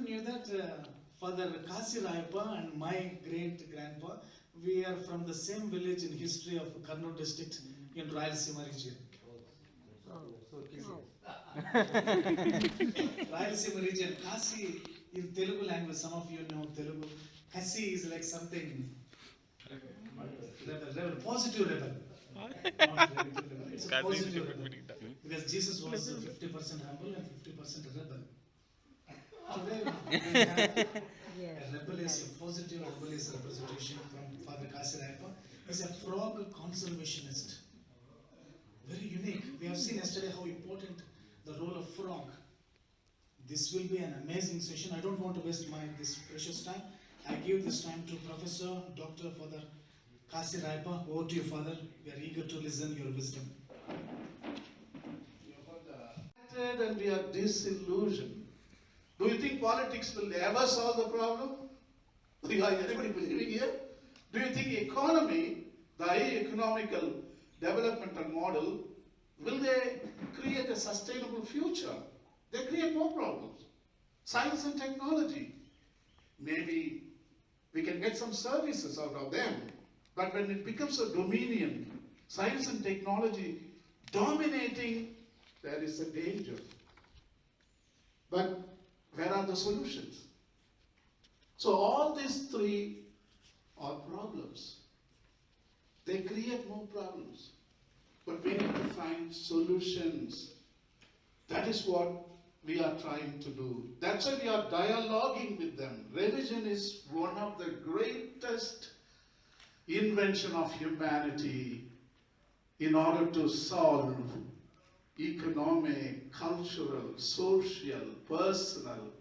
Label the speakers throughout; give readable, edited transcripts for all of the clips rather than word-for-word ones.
Speaker 1: you knew that Father Kasi Rayappa and my great grandpa, we are from the same village in history of Kannur district in Rayalaseema region. Rayalaseema region, Kasi in Telugu language, some of you know Telugu. Kasi is like something rebel, positive rebel. Not negative rebel. It's a positive rebel. Because Jesus was 50% humble and 50% rebel. Today we have a rebellious, a positive rebellious representation from Father Kasi Rayappa. He's a frog conservationist. Very unique. We have seen yesterday how important the role of frog. This will be an amazing session. I don't want to waste this precious time. I give this time to Professor Dr. Father Kasi Rayappa. Over to you, Father. We are eager to listen your wisdom.
Speaker 2: And we are disillusioned. Do you think politics will ever solve the problem? Are anybody believing here? Do you think economy, the economical developmental model, will they create a sustainable future? They create more problems. Science and technology, maybe we can get some services out of them, but when it becomes a dominion, science and technology dominating, there is a danger. But where are the solutions? So all these three are problems. They create more problems. But we need to find solutions. That is what we are trying to do. That's why we are dialoguing with them. Religion is one of the greatest invention of humanity in order to solve economic, cultural, social, personal,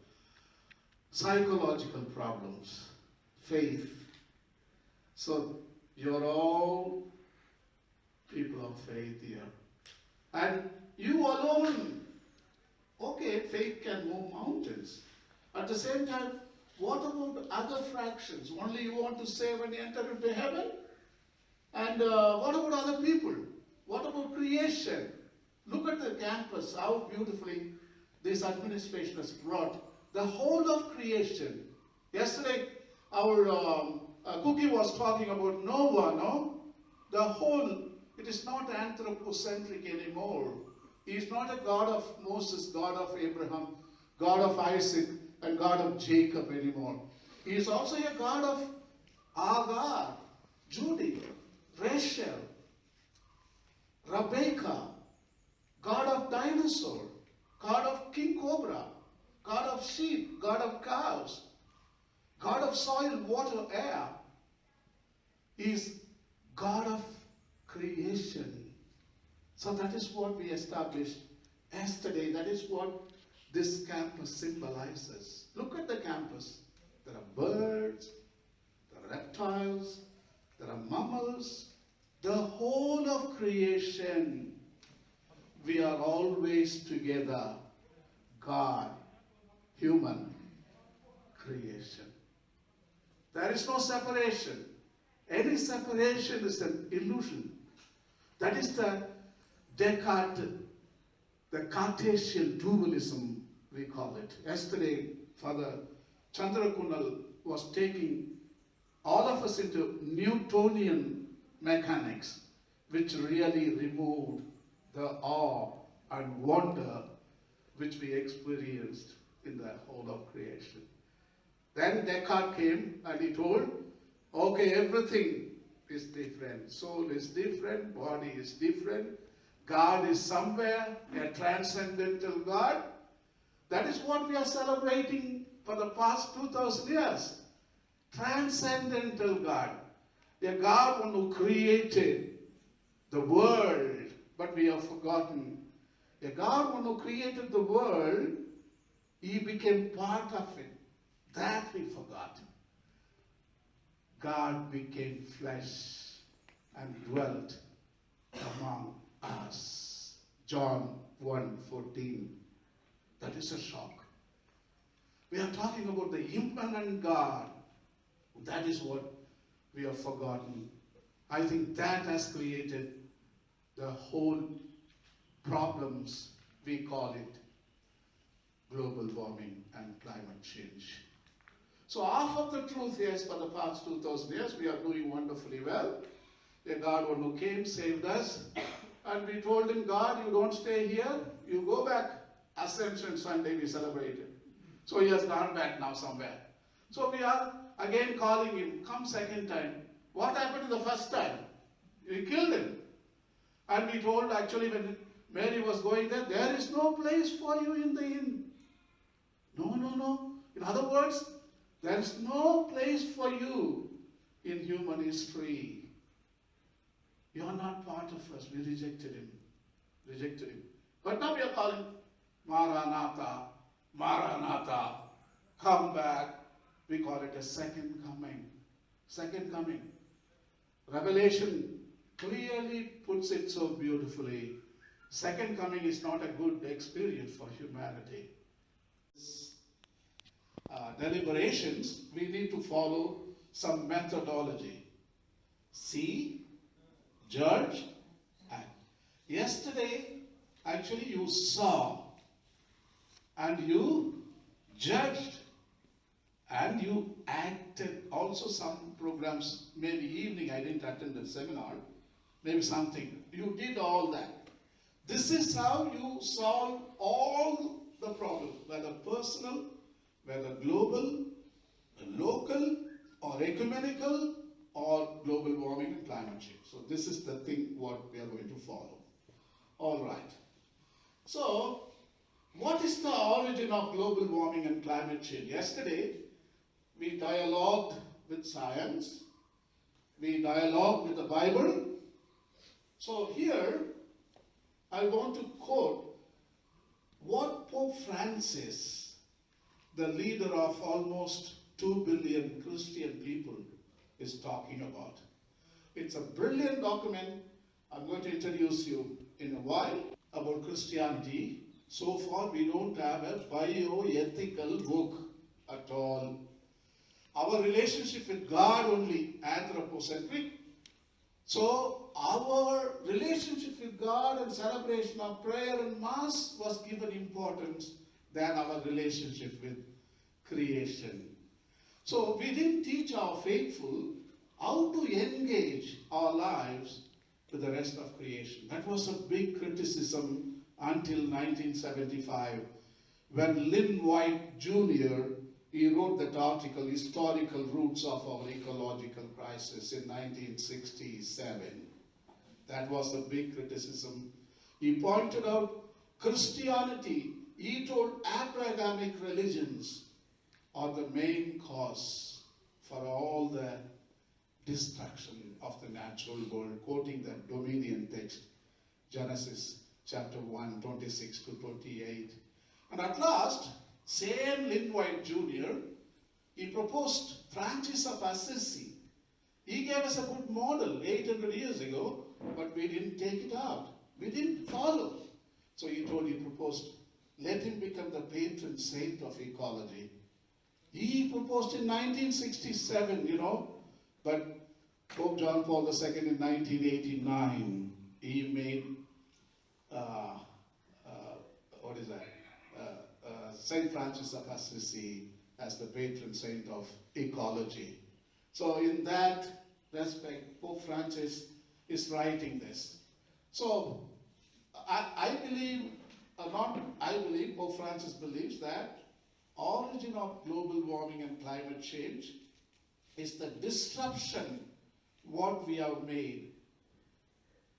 Speaker 2: psychological problems. Faith. So you're all people of faith here. And you alone, okay, faith can move mountains. At the same time, what about other fractions? Only you want to save and enter into heaven? And what about other people? What about creation? Look at the campus, how beautifully this administration has brought the whole of creation. Yesterday, our Cookie was talking about Noah, no? The whole, it is not anthropocentric anymore. He is not a God of Moses, God of Abraham, God of Isaac, and God of Jacob anymore. He is also a God of Agar, Judy, Rachel, Rebecca, God of dinosaur, God of king cobra, God of sheep, God of cows, God of soil, water, air. He is God of creation. So that is what we established yesterday. That is what this campus symbolizes. Look at the campus. There are birds, there are reptiles, there are mammals, the whole of creation. We are always together. God, human, creation. There is no separation. Any separation is an illusion. That is the Descartes, the Cartesian dualism, we call it. Yesterday, Father Chandrakunal was taking all of us into Newtonian mechanics, which really removed the awe and wonder which we experienced in the whole of creation. Then Descartes came and he told, okay, everything is different. Soul is different, body is different, God is somewhere, a transcendental God. That is what we are celebrating for the past 2000 years. Transcendental God. A God one who created the world, but we have forgotten. A God one who created the world, he became part of it. That we forgot. God became flesh and dwelt among us. John 1:14. That is a shock. We are talking about the immanent God. That is what we have forgotten. I think that has created the whole problems, we call it. global warming and climate change. So half of the truth is for the past 2000 years we are doing wonderfully well. A God one who came, saved us, and we told him, God, you don't stay here, you go back. Ascension Sunday we celebrated. So he has gone back now somewhere. So we are again calling him, come second time. What happened to the first time? We killed him. And we told actually when Mary was going there, there is no place for you in the inn. No, no, no. In other words, there is no place for you in human history. You are not part of us. We rejected him. Rejected him. But now we are calling, Maranatha, Maranatha, come back. We call it a second coming. Second coming. Revelation clearly puts it so beautifully. Second coming is not a good experience for humanity. Deliberations, we need to follow some methodology. See, judge, act. Yesterday, actually you saw and you judged and you acted. Also some programs, maybe evening, I didn't attend the seminar, maybe something. You did all that. This is how you solve all the problems, whether personal, whether global, local, or ecumenical, or global warming and climate change. So this is the thing what we are going to follow. All right. So, what is the origin of global warming and climate change? Yesterday, we dialogued with science. We dialogued with the Bible. So here, I want to quote what Pope Francis, the leader of almost 2 billion Christian people, is talking about. It's a brilliant document. I'm going to introduce you in a while about Christianity. So far, we don't have a bioethical book at all. Our relationship with God only anthropocentric. So our relationship with God and celebration of prayer and mass was given importance than our relationship with creation. So we didn't teach our faithful how to engage our lives with the rest of creation. That was a big criticism until 1975, when Lynn White Jr., he wrote that article, Historical Roots of Our Ecological Crisis, in 1967. That was a big criticism. He pointed out Christianity, he told Abrahamic religions are the main cause for all the destruction of the natural world, quoting the Dominion text, Genesis chapter 1, 26 to 28. And at last, same Lynn White Jr., he proposed Francis of Assisi. He gave us a good model 800 years ago, but we didn't take it out. We didn't follow. So he proposed, let him become the patron saint of ecology. He proposed in 1967, but Pope John Paul II in 1989, he made, Saint Francis of Assisi as the patron saint of ecology. So in that respect, Pope Francis is writing this. So I believe, Pope Francis believes that origin of global warming and climate change is the disruption what we have made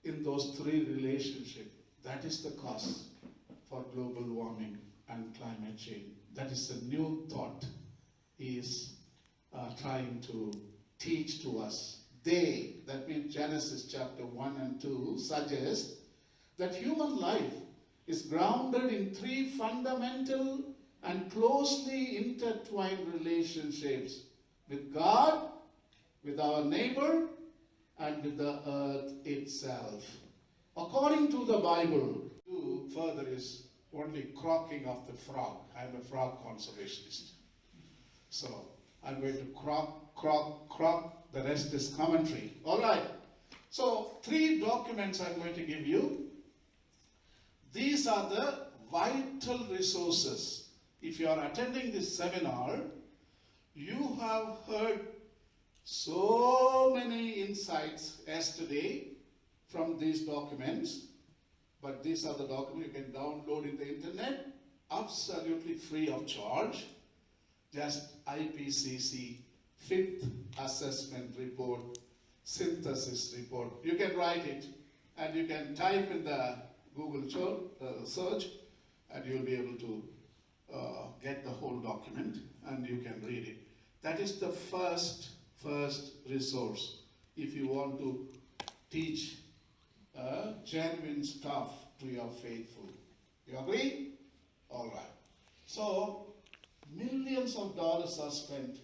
Speaker 2: in those three relationships. That is the cause for global warming and climate change. That is a new thought he is trying to teach to us. They, that means Genesis chapter 1 and 2, suggest that human life is grounded in three fundamental and closely intertwined relationships with God, with our neighbor, and with the earth itself. According to the Bible, further is only croaking of the frog. I'm a frog conservationist. So I'm going to croak, the rest is commentary. All right. So 3 documents I'm going to give you. These are the vital resources if you are attending this seminar, you have heard so many insights yesterday from these documents, but these are the documents you can download in the internet, absolutely free of charge. Just IPCC 5th Assessment Report, Synthesis Report. You can write it and you can type in the Google search and you'll be able to get the whole document and you can read it. That is the first resource if you want to teach genuine stuff to your faithful. You agree? All right. So, millions of dollars are spent.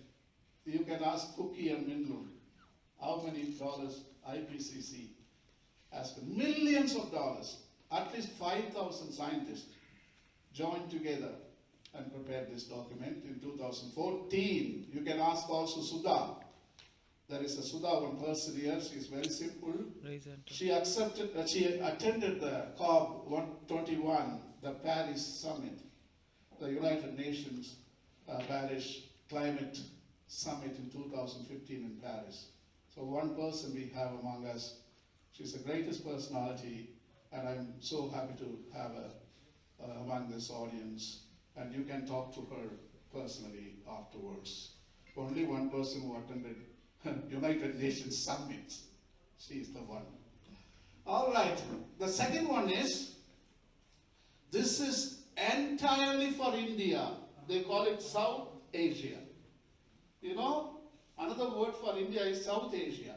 Speaker 2: You can ask Cookie and Mindlum how many dollars IPCC has spent. Millions of dollars. At least 5,000 scientists joined together and prepared this document in 2014. You can ask also Sudha. There is a Sudha, one person here. She is very simple. She attended the COP 121, the Paris Summit, the United Nations Paris Climate Summit in 2015 in Paris. So one person we have among us. She's the greatest personality, and I'm so happy to have her among this audience. And you can talk to her personally afterwards. Only one person who attended United Nations summits. She is the one. All right. The second one is, this is entirely for India. They call it South Asia. You know, another word for India is South Asia,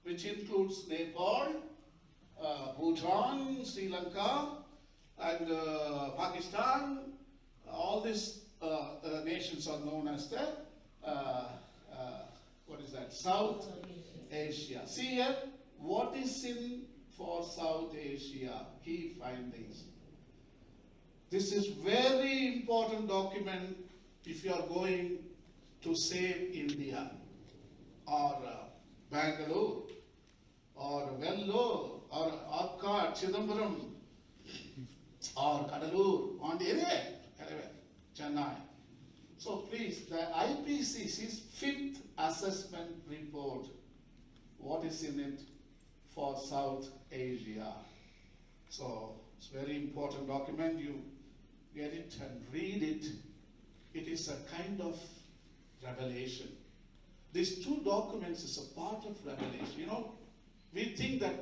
Speaker 2: which includes Nepal, Bhutan, Sri Lanka, and Pakistan. All these nations are known as the South Asia. See here, what is in for South Asia? Key findings. This is very important document if you are going to save India, or Bangalore, or Vellore, or Akka, Chidambaram, or Kadalur, Pondicherry, Chennai. So please, the IPCC's 5th assessment report, what is in it for South Asia? So it's a very important document. You get it and read it. It is a kind of revelation. These two documents is a part of Revelation. You know, we think that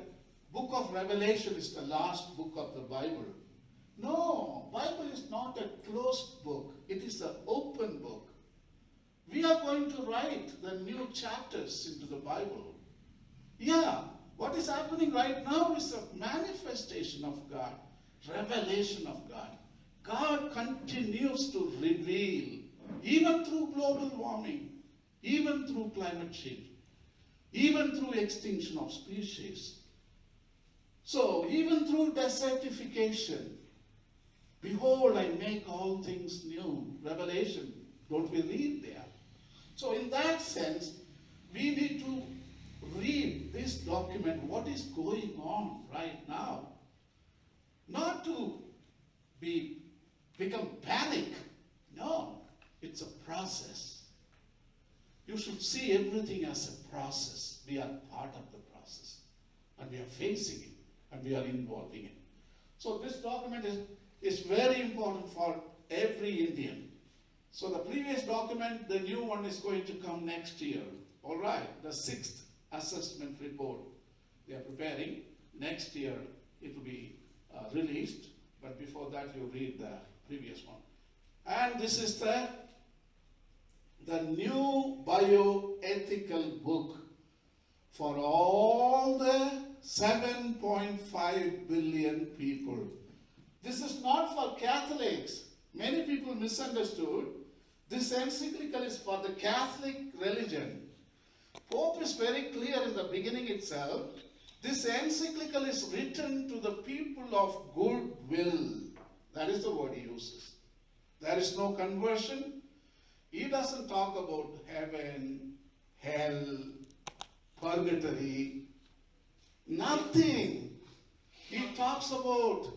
Speaker 2: book of Revelation is the last book of the Bible. No, Bible is not a closed book. It is an open book. We are going to write the new chapters into the Bible. Yeah, what is happening right now is a manifestation of God, revelation of God. God continues to reveal, even through global warming, even through climate change, even through extinction of species. So, even through desertification, behold, I make all things new. Revelation, don't we read there? So in that sense, we need to read this document, what is going on right now. Not to become panic. No, it's a process. You should see everything as a process. We are part of the process. And we are facing it. And we are involving it. So this document is very important for every Indian. So the previous document, the new one is going to come next year. All right, the 6th assessment report they are preparing. Next year it will be released, but before that you read the previous one. And this is the new bioethical book for all the 7.5 billion people. This is not for Catholics. Many people misunderstood. This encyclical is for the Catholic religion. Pope is very clear in the beginning itself. This encyclical is written to the people of goodwill. That is the word he uses. There is no conversion. He doesn't talk about heaven, hell, purgatory. Nothing. He talks about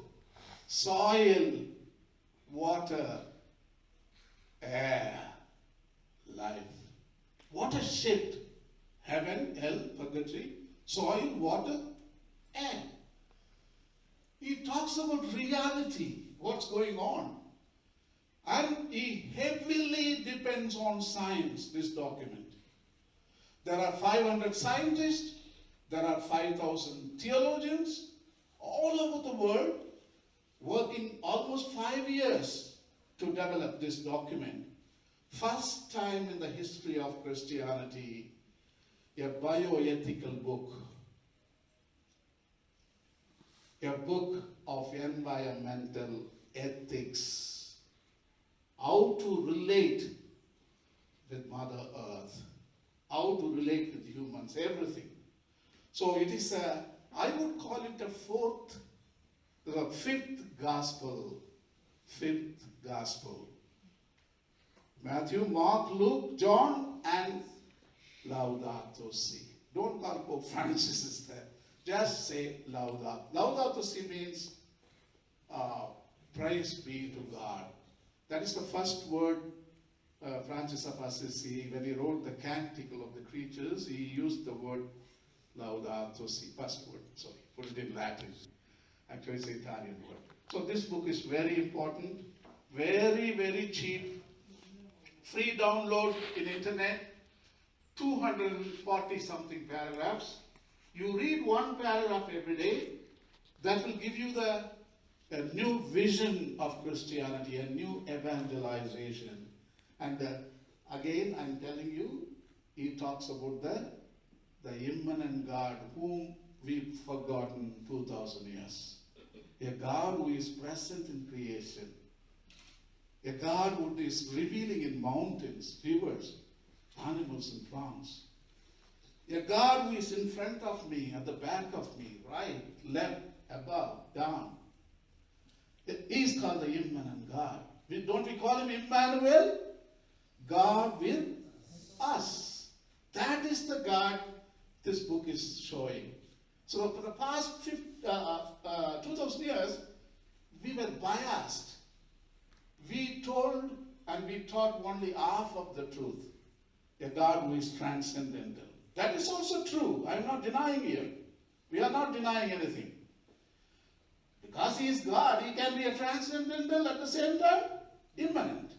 Speaker 2: soil, water, air, life. What a shift. Heaven, hell, purgatory, soil, water, air. He talks about reality, what's going on. And he heavily depends on science, this document. There are 500 scientists, there are 5,000 theologians all over the world working almost 5 years to develop this document. First time in the history of Christianity, a bioethical book, a book of environmental ethics, how to relate with Mother Earth, how to relate with humans, everything. So it is I would call it the fifth gospel. Fifth gospel. Matthew, Mark, Luke, John, and Laudato Si. Don't call Pope Francis is there. Just say Laudato. Laudato Si means praise be to God. That is the first word Francis of Assisi, when he wrote the Canticle of the Creatures, he used the word Laudato Si, first word, sorry, put it in Latin. Actually, it's an Italian word. So this book is very important, very, very cheap, free download in internet, 240 something paragraphs. You read one paragraph every day, that will give you a new vision of Christianity, a new evangelization. And again, I'm telling you, he talks about the immanent God whom we've forgotten 2,000 years. A God who is present in creation. A God who is revealing in mountains, rivers, animals and plants. A God who is in front of me, at the back of me, right, left, above, down. He is called the immanent God. Don't we call him Emmanuel? God with us. That is the God this book is showing. So for the past 2,000 years, we were biased. We told and we taught only half of the truth. A God who is transcendental. That is also true. I am not denying here. We are not denying anything. Because he is God, he can be a transcendental at the same time immanent.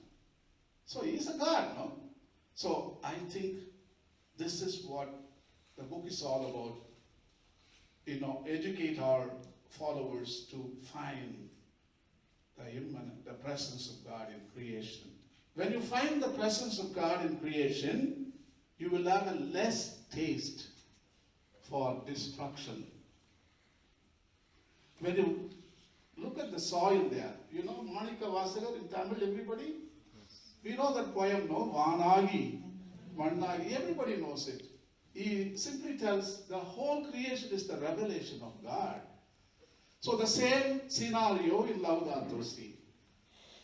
Speaker 2: So he is a God, no? So I think this is what the book is all about. Educate our followers to find the immanent, the presence of God in creation. When you find the presence of God in creation, you will have a less taste for destruction. When you look at the soil there, Monica Vasagar in Tamil, everybody? We know that poem, no? Vanagi, Vannagi, everybody knows it. He simply tells the whole creation is the revelation of God. So the same scenario in Laudato Si.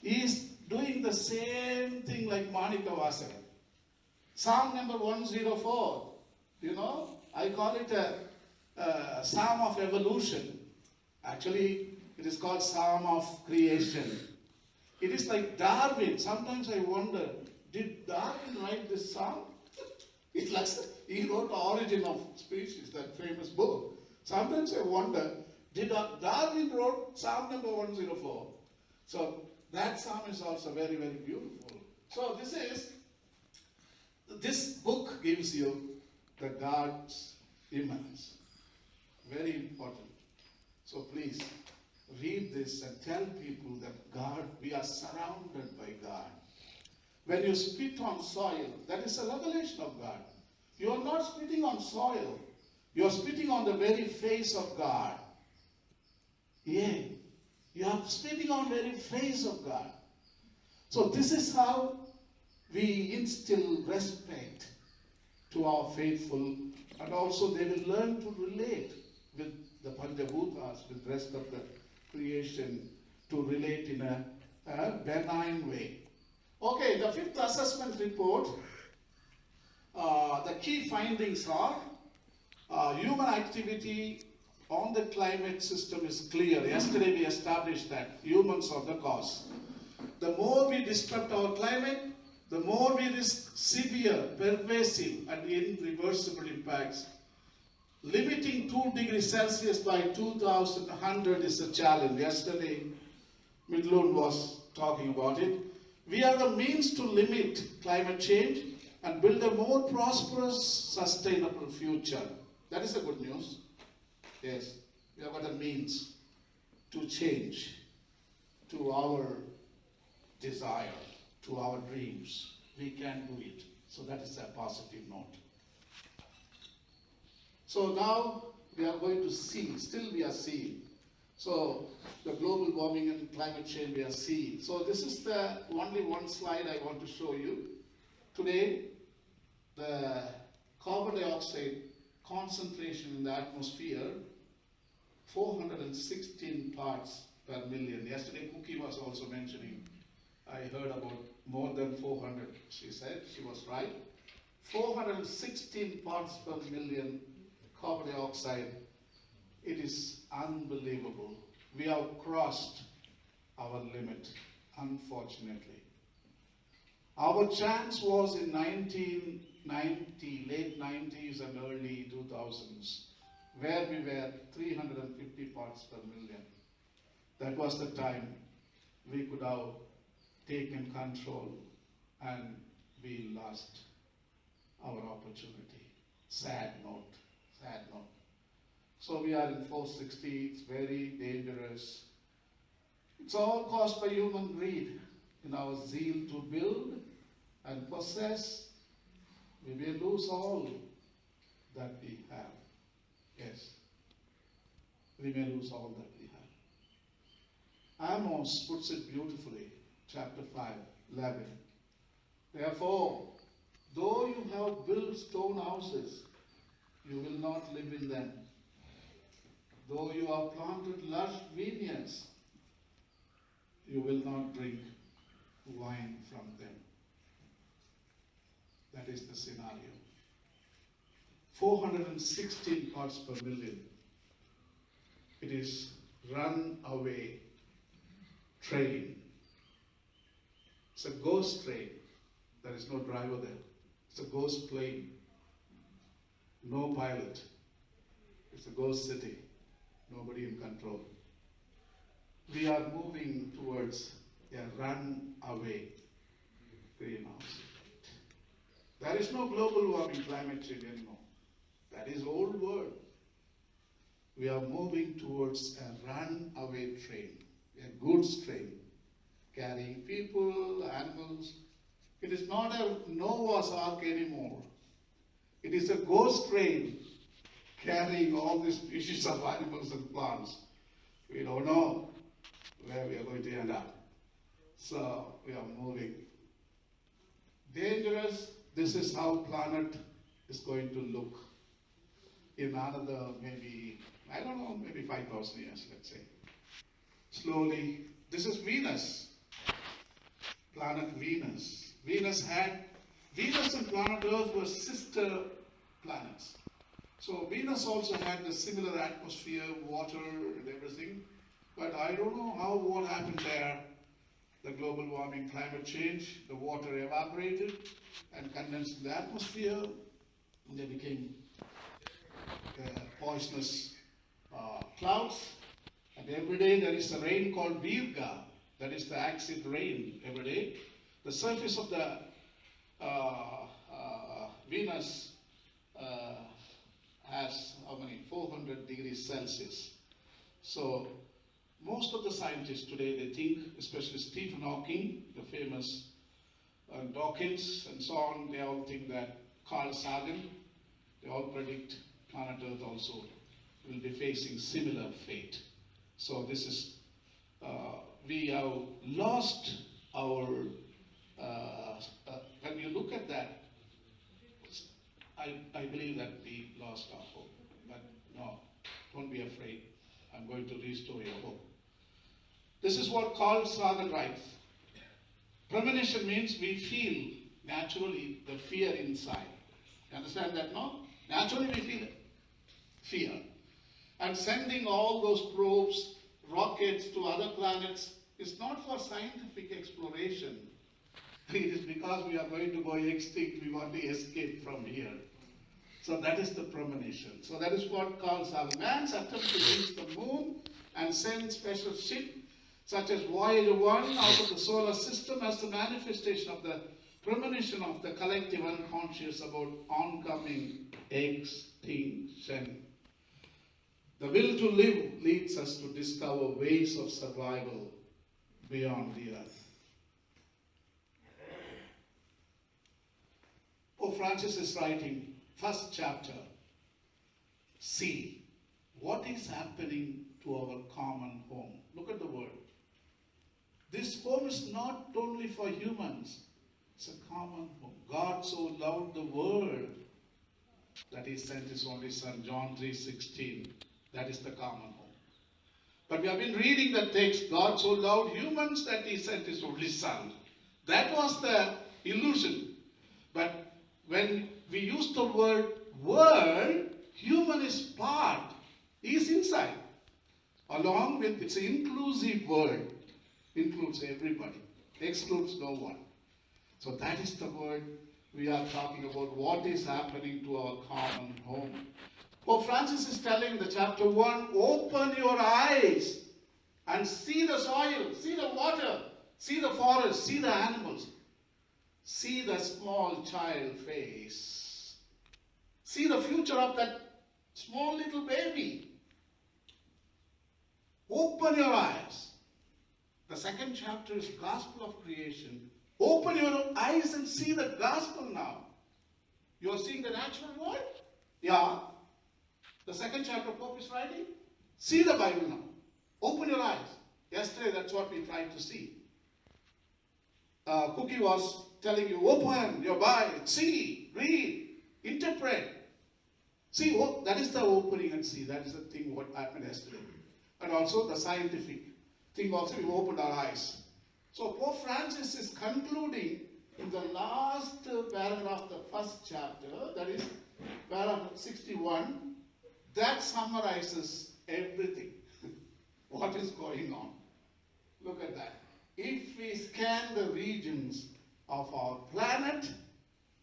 Speaker 2: He is doing the same thing like Monica Vasagar. Psalm number 104, I call it a Psalm of evolution. Actually, it is called Psalm of creation. It is like Darwin. Sometimes I wonder, did Darwin write this psalm? It's like he wrote Origin of Species, that famous book. Sometimes I wonder, did Darwin wrote Psalm number 104? So that psalm is also very, very beautiful. So this book gives you the God's immanence. Very important. So please, read this and tell people that God, we are surrounded by God. When you spit on soil, that is a revelation of God. You are not spitting on soil. You are spitting on the very face of God. Yeah. You are spitting on the very face of God. So this is how we instill respect to our faithful, and also they will learn to relate with the Panchabhutas, with the rest of the creation, to relate in a benign way. Okay, the fifth assessment report, the key findings are human activity on the climate system is clear. Yesterday we established that humans are the cause. The more we disrupt our climate, the more we risk severe, pervasive, and irreversible impacts. Limiting 2 degrees Celsius by 2100 is a challenge. Yesterday, Midlund was talking about it. We are the means to limit climate change and build a more prosperous, sustainable future. That is the good news. Yes, we have got a means to change to our desire, to our dreams. We can do it. So that is a positive note. So now we are going to see, still we are seeing. So the global warming and climate change we are seeing. So this is the only one slide I want to show you. Today, the carbon dioxide concentration in the atmosphere, 416 parts per million. Yesterday Cookie was also mentioning, I heard about more than 400, she said, she was right. 416 parts per million carbon dioxide. It is unbelievable. We have crossed our limit, unfortunately. Our chance was in 1990, late 90s and early 2000s, where we were 350 parts per million. That was the time we could have taken control, and we lost our opportunity. Sad note, sad note. So we are in 460, it's very dangerous. It's all caused by human greed. In our zeal to build and possess, we may lose all that we have. Yes, we may lose all that we have. Amos puts it beautifully, chapter 5, 11. Therefore, though you have built stone houses, you will not live in them. Though you have planted lush vineyards, you will not drink wine from them. That is the scenario. 416 parts per million. It is runaway train. It's a ghost train. There is no driver there. It's a ghost plane. No pilot. It's a ghost city. Nobody in control. We are moving towards a runaway greenhouse effect. There is no global warming, climate change anymore. That is old world. We are moving towards a runaway train, a goods train, carrying people, animals. It is not a Noah's Ark anymore. It is a ghost train carrying all these species of animals and plants. We don't know where we are going to end up. So we are moving. Dangerous. This is how planet is going to look in another maybe, I don't know, maybe 5,000 years, let's say. Slowly. This is Venus. Planet Venus. Venus and planet Earth were sister planets. So Venus also had a similar atmosphere, water and everything. But I don't know what happened there. The global warming, climate change, the water evaporated and condensed in the atmosphere. And they became poisonous clouds. And every day there is a rain called Virga. That is the acid rain every day. The surface of the Venus has how many? 400 degrees Celsius. So most of the scientists today, they think, especially Stephen Hawking, the famous Dawkins and so on, they all think that Carl Sagan, they all predict planet Earth also will be facing similar fate. So this is, we have lost our, when you look at that, I believe that we lost our hope. But no, don't be afraid. I'm going to restore your hope. This is what Carl Sagan writes. Premonition means we feel naturally the fear inside. You understand that, no? Naturally we feel fear. And sending all those probes, rockets to other planets is not for scientific exploration. It is because we are going to go extinct, we want to escape from here. So that is the premonition. So that is what calls our man's attempt to reach the moon and send special ship such as Voyager 1 out of the solar system as the manifestation of the premonition of the collective unconscious about oncoming extinction. The will to live leads us to discover ways of survival beyond the earth. Pope Francis is writing, first chapter, see what is happening to our common home. Look at the word. This home is not only for humans, it's a common home. God so loved the world that he sent his only son, John 3:16. That is the common home. But we have been reading the text, God so loved humans that he sent his only son. That was the illusion. But when we use the word world, human is part, he is inside. Along with, it's an inclusive word, includes everybody, excludes no one. So that is the word we are talking about, what is happening to our common home. Pope Francis is telling in the chapter 1, open your eyes and see the soil, see the water, see the forest, see the animals. See the small child face. See the future of that small little baby. Open your eyes. The second chapter is Gospel of Creation. Open your eyes and see the gospel now. You are seeing the natural world? Yeah. The second chapter Pope is writing. See the Bible now. Open your eyes. Yesterday that's what we tried to see. Cookie was telling you, open your Bible, see, read, interpret. See, that is the opening and see. That is the thing what happened yesterday. And also the scientific thing also, we opened our eyes. So Pope Francis is concluding in the last paragraph of the first chapter, that is paragraph 61, that summarizes everything. What is going on? Look at that. If we scan the regions of our planet,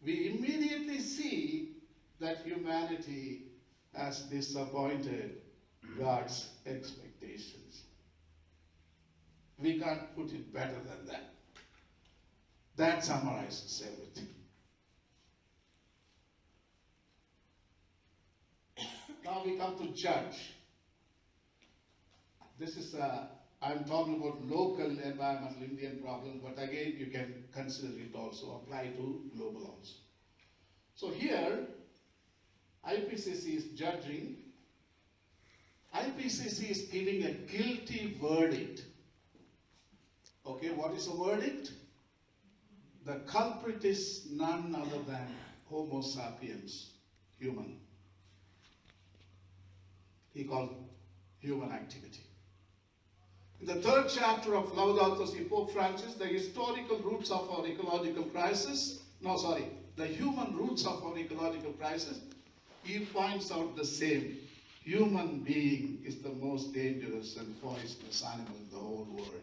Speaker 2: we immediately see that humanity has disappointed God's expectations. We can't put it better than that. That summarizes everything. Now we come to judge. This is I'm talking about local environmental Indian problem, but again you can consider it also, apply to global also. So here, IPCC is judging. IPCC is giving a guilty verdict. Okay, what is the verdict? The culprit is none other than Homo sapiens, human. He called human activity. In the third chapter of Laudato Si Pope Francis, the historical roots of our ecological crisis, the human roots of our ecological crisis, he points out the same. Human being is the most dangerous and poisonous animal in the whole world.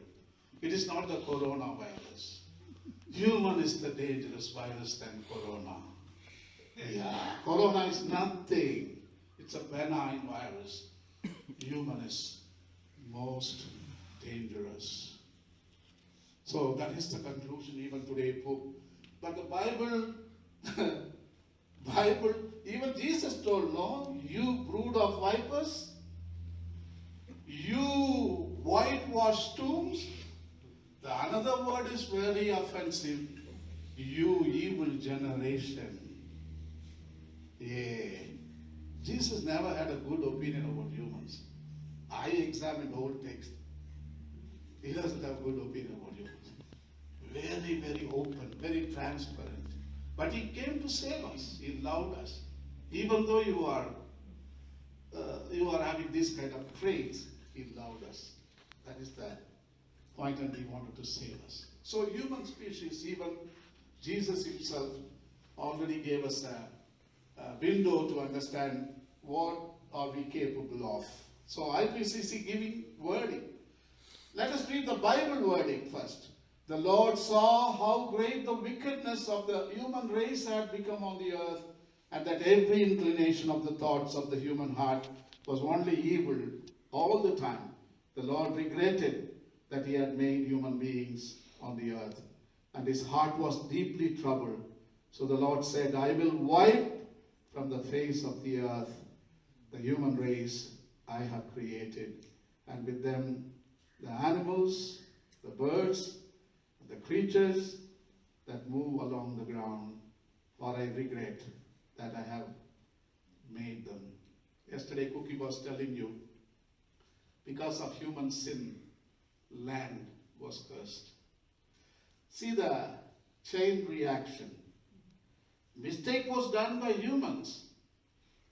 Speaker 2: It is not the coronavirus. Human is the dangerous virus than corona. Yeah, corona is nothing. It's a benign virus. Human is most dangerous. So that is the conclusion even today, Pope. But the Bible, even Jesus told, no, you brood of vipers, you whitewashed tombs. The another word is very offensive. You evil generation. Yeah. Jesus never had a good opinion about humans. I examined the whole text. He doesn't have a good opinion about humans. Very, very open, very transparent. But he came to save us. He loved us. Even though you are having this kind of traits, he loved us. That is the point, and he wanted to save us. So human species, even Jesus himself already gave us a window to understand what are we capable of. So IPCC giving wording. Let us read the Bible wording first. The Lord saw how great the wickedness of the human race had become on the earth, and that every inclination of the thoughts of the human heart was only evil all the time. The Lord regretted that he had made human beings on the earth, and his heart was deeply troubled. So the Lord said, I will wipe from the face of the earth the human race I have created, and with them the animals, the birds, the creatures that move along the ground, for I regret that I have made them. Yesterday Cookie was telling you, because of human sin, land was cursed. See the chain reaction. Mistake was done by humans,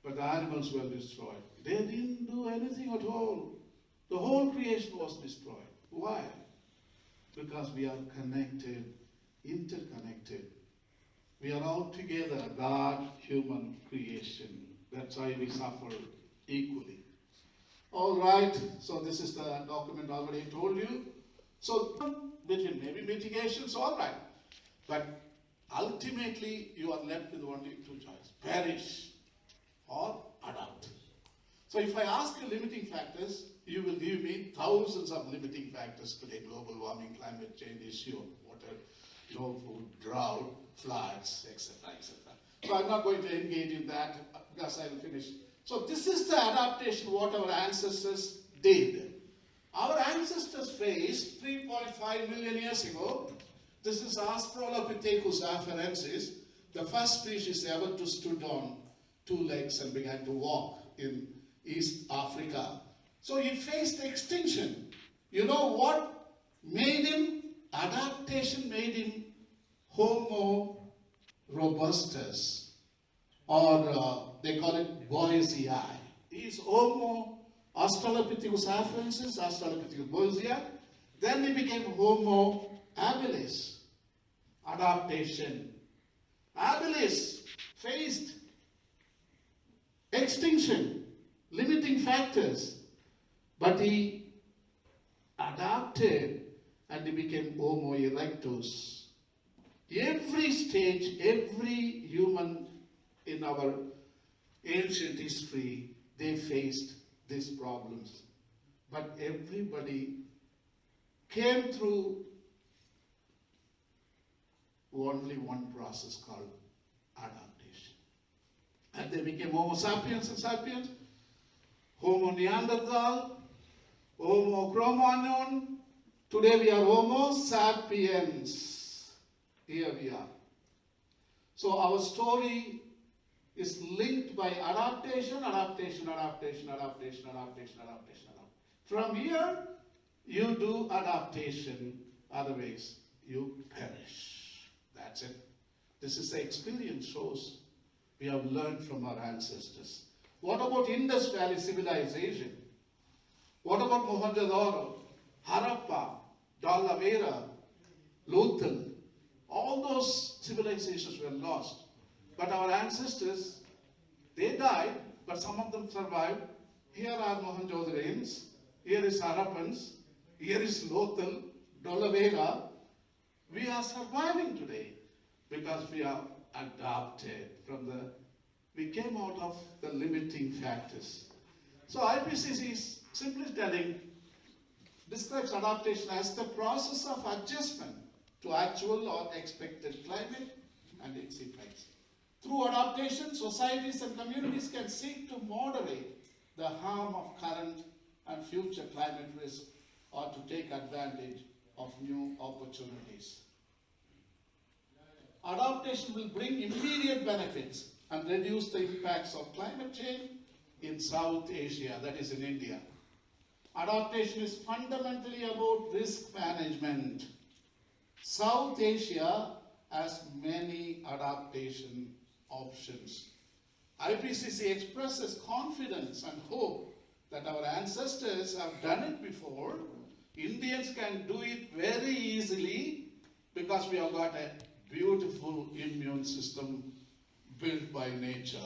Speaker 2: but the animals were destroyed. They didn't do anything at all. The whole creation was destroyed. Why? Because we are connected, interconnected. We are all together, God-human creation. That's why we suffer equally. All right, so this is the document already told you. So between maybe mitigations, all right. But ultimately, you are left with only two choices: perish or adapt. So if I ask you limiting factors, you will give me thousands of limiting factors today: global warming, climate change, issue of water, no food, drought, floods, etc., etc. So I'm not going to engage in that because I will finish. So this is the adaptation what our ancestors did. Our ancestors faced 3.5 million years ago. This is Australopithecus afarensis, the first species ever to stood on two legs and began to walk in East Africa. So he faced extinction. You know what made him? Adaptation made him Homo robustus, or they call it boisei. He is Homo Australopithecus afarensis, Australopithecus boisei. Then he became Homo habilis. Adaptation. Habilis faced extinction, limiting factors, but he adapted and he became Homo erectus. Every stage, every human in our ancient history, they faced these problems. But everybody came through only one process called adaptation. And they became Homo sapiens and sapiens, Homo neanderthal, Homo cro-magnon. Today we are Homo sapiens. Here we are. So our story is linked by adaptation, adaptation, adaptation, adaptation, adaptation, adaptation. From here, you do adaptation, otherwise you perish. That's it. This is the experience shows we have learned from our ancestors. What about Indus Valley civilization? What about Mohenjo-daro, Harappa, Dallavera, Lothal? All those civilizations were lost. But our ancestors, they died, but some of them survived. Here are Mohenjo-darans, here is Harappans, here is Lothal, Dallavera. We are surviving today because we are adapted we came out of the limiting factors. So IPCC is simply describes adaptation as the process of adjustment to actual or expected climate and its effects. Through adaptation, societies and communities can seek to moderate the harm of current and future climate risk or to take advantage of new opportunities. Adaptation will bring immediate benefits and reduce the impacts of climate change in South Asia, that is in India. Adaptation is fundamentally about risk management. South Asia has many adaptation options. IPCC expresses confidence and hope that our ancestors have done it before. Indians can do it very easily because we have got a beautiful immune system built by nature.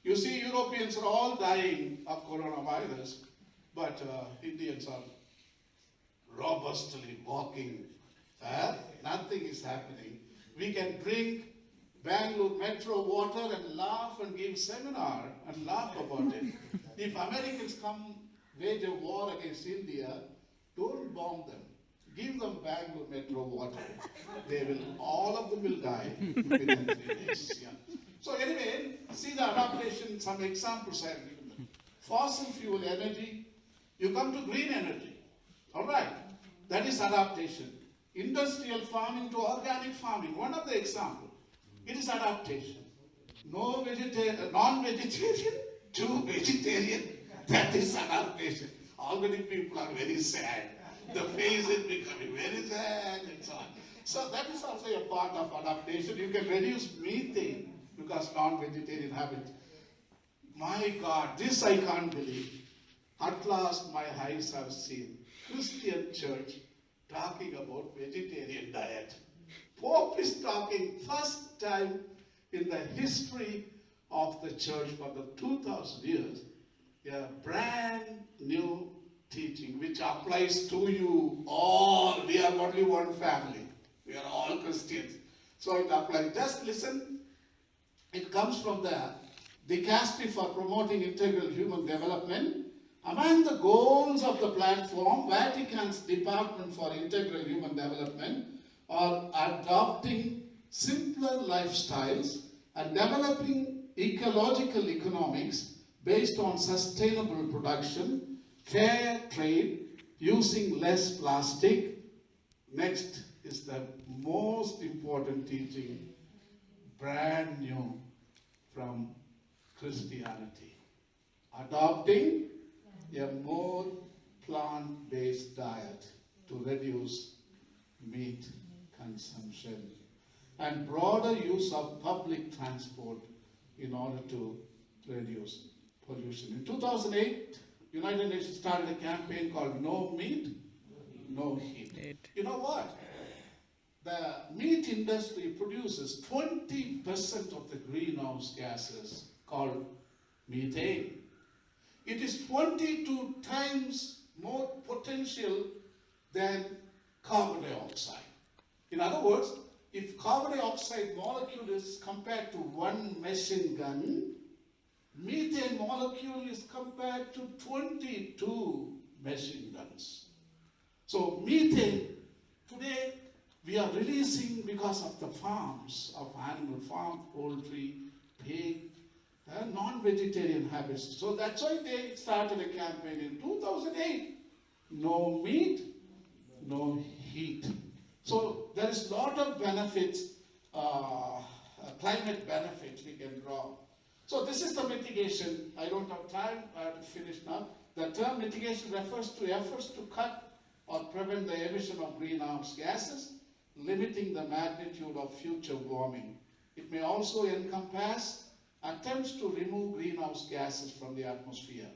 Speaker 2: You see, Europeans are all dying of coronavirus, but Indians are robustly walking Nothing is happening. We can drink Bangalore metro water and laugh and give seminar and laugh about it. If Americans come wage a war against India, don't bomb them. Give them Bangalore metro water. They will, all of them will die within 3 days. Yeah. So anyway, see the adaptation, some examples I have given them. Fossil fuel energy, you come to green energy. All right, that is adaptation. Industrial farming to organic farming, one of the examples. It is adaptation. No vegetarian, non-vegetarian to vegetarian, that is adaptation. Already people are very sad. The face is becoming very sad and so on. So that is also a part of adaptation. You can reduce methane because non-vegetarian habits. My God, this I can't believe. At last my eyes have seen Christian church talking about vegetarian diet. Pope is talking first time in the history of the church for the 2000 years, a brand new teaching which applies to you all. We are only one family. We are all Christians. So it applies. Just listen. It comes from the Dicastery for Promoting Integral Human Development. Among the goals of the platform, Vatican's Department for Integral Human Development are adopting simpler lifestyles and developing ecological economics based on sustainable production, fair trade, using less plastic. Next is the most important teaching, brand new from Christianity. Adopting a more plant-based diet to reduce meat consumption and broader use of public transport in order to reduce pollution. In 2008, United Nations started a campaign called No Meat, No Heat. You know what? The meat industry produces 20% of the greenhouse gases called methane. It is 22 times more potential than carbon dioxide. In other words, if carbon dioxide molecule is compared to one machine gun, methane molecule is compared to 22 machine guns. So methane, today we are releasing because of the farms of animal farm, poultry, pig, non-vegetarian habits. So that's why they started a campaign in 2008. No meat, no heat. So there is a lot of benefits, climate benefits we can draw. So this is the mitigation. I don't have time, I have to finish now. The term mitigation refers to efforts to cut or prevent the emission of greenhouse gases, limiting the magnitude of future warming. It may also encompass attempts to remove greenhouse gases from the atmosphere.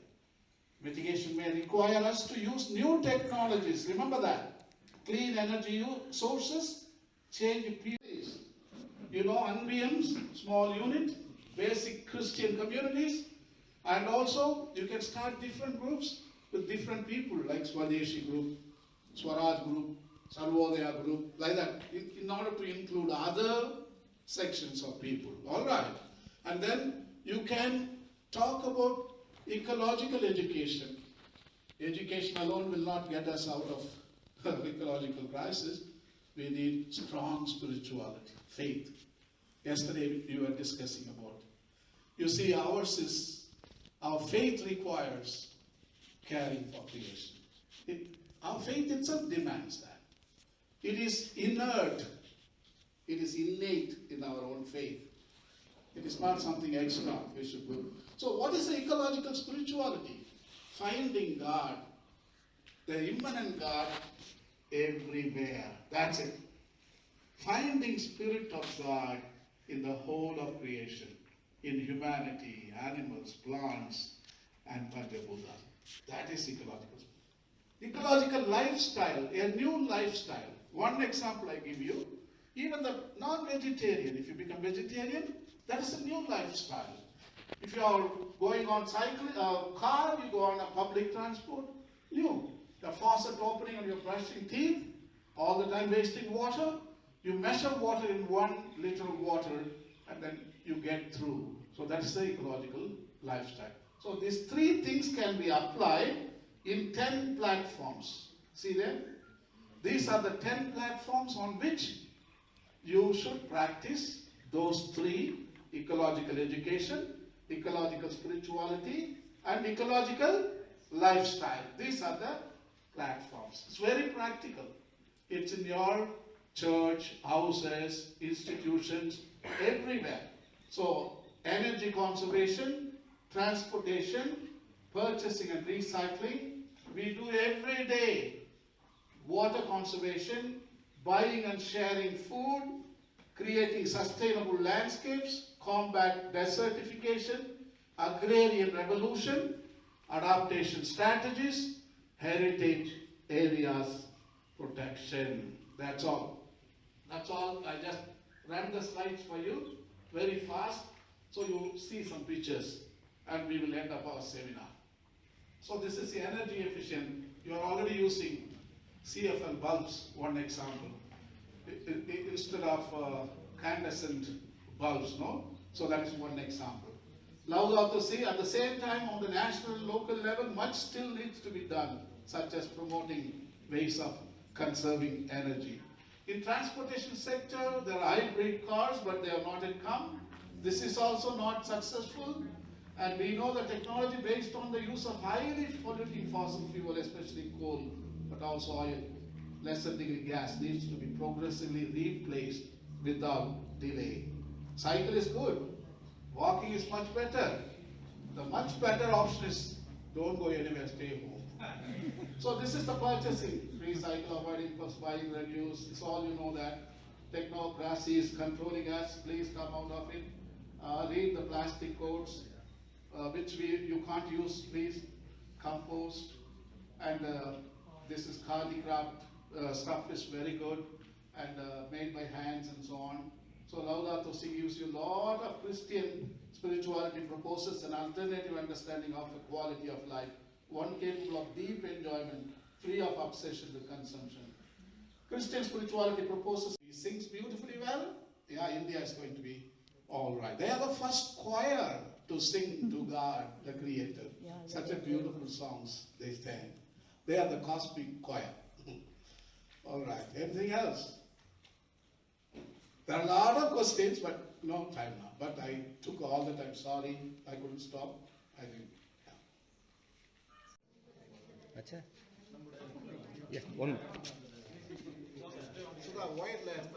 Speaker 2: Mitigation may require us to use new technologies. Remember that. Clean energy sources, change PUs. You know, NBMs, small unit, basic Christian communities, and also you can start different groups with different people like Swadeshi group, Swaraj group, Sarvodaya group, like that, in order to include other sections of people. All right. And then you can talk about ecological education. Education alone will not get us out of ecological crisis. We need strong spirituality, faith. Yesterday we were discussing about. You see, our faith requires caring for creation. Our faith itself demands that. It is inert. It is innate in our own faith. It is not something extra we should do. So what is the ecological spirituality? Finding God, the immanent God everywhere. That's it. Finding Spirit of God in the whole of creation, in humanity, animals, plants, and Panchabuddha. That is ecological. Ecological lifestyle, a new lifestyle. One example I give you, even the non-vegetarian, if you become vegetarian, that is a new lifestyle. If you are going on car, you go on a public transport, new. The faucet opening and you're brushing teeth, all the time wasting water. You measure water in 1 liter of water and then you get through. So that's the ecological lifestyle. So these 3 things can be applied in 10 platforms. See there? These are the 10 platforms on which you should practice those 3: ecological education, ecological spirituality, and ecological lifestyle. These are the platforms. It's very practical. It's in your church, houses, institutions, everywhere. So, energy conservation, transportation, purchasing and recycling, we do every day. Water conservation, buying and sharing food, creating sustainable landscapes, combat desertification, agrarian revolution, adaptation strategies, heritage areas protection. That's all. That's all. I just ran the slides for you very fast so you see some pictures and we will end up our seminar. So this is the energy efficient. You are already using CFL bulbs, one example. Instead of incandescent bulbs, no? So that is one example. Laudato Si, at the same time on the national and local level, much still needs to be done, such as promoting ways of conserving energy. In transportation sector, there are hybrid cars, but they have not yet come. This is also not successful. And we know the technology based on the use of highly polluting fossil fuel, especially coal, but also oil, lesser degree gas, needs to be progressively replaced without delay. Cycle is good. Walking is much better. The much better option is don't go anywhere, stay home. So this is the purchasing. Recycle, avoid impulse buying, reduce. It's all you know that. Technocracy is controlling us. Please come out of it. Read the plastic codes, which you can't use, please. Compost. And this is khadi craft stuff is very good and made by hands and so on. So Laudato Si gives you a lot of Christian spirituality proposes an alternative understanding of the quality of life, one capable of deep enjoyment, free of obsession with consumption. Christian spirituality proposes, he sings beautifully well. Yeah, India is going to be all right. They are the first choir to sing to God, the Creator. Such a beautiful songs they sing. They are the cosmic choir. All right. Anything else? There are a lot of questions, but no time now. But I took all the time. Sorry, I couldn't stop. I think. Yeah.
Speaker 3: Acha. Yeah, one.
Speaker 2: So the white left.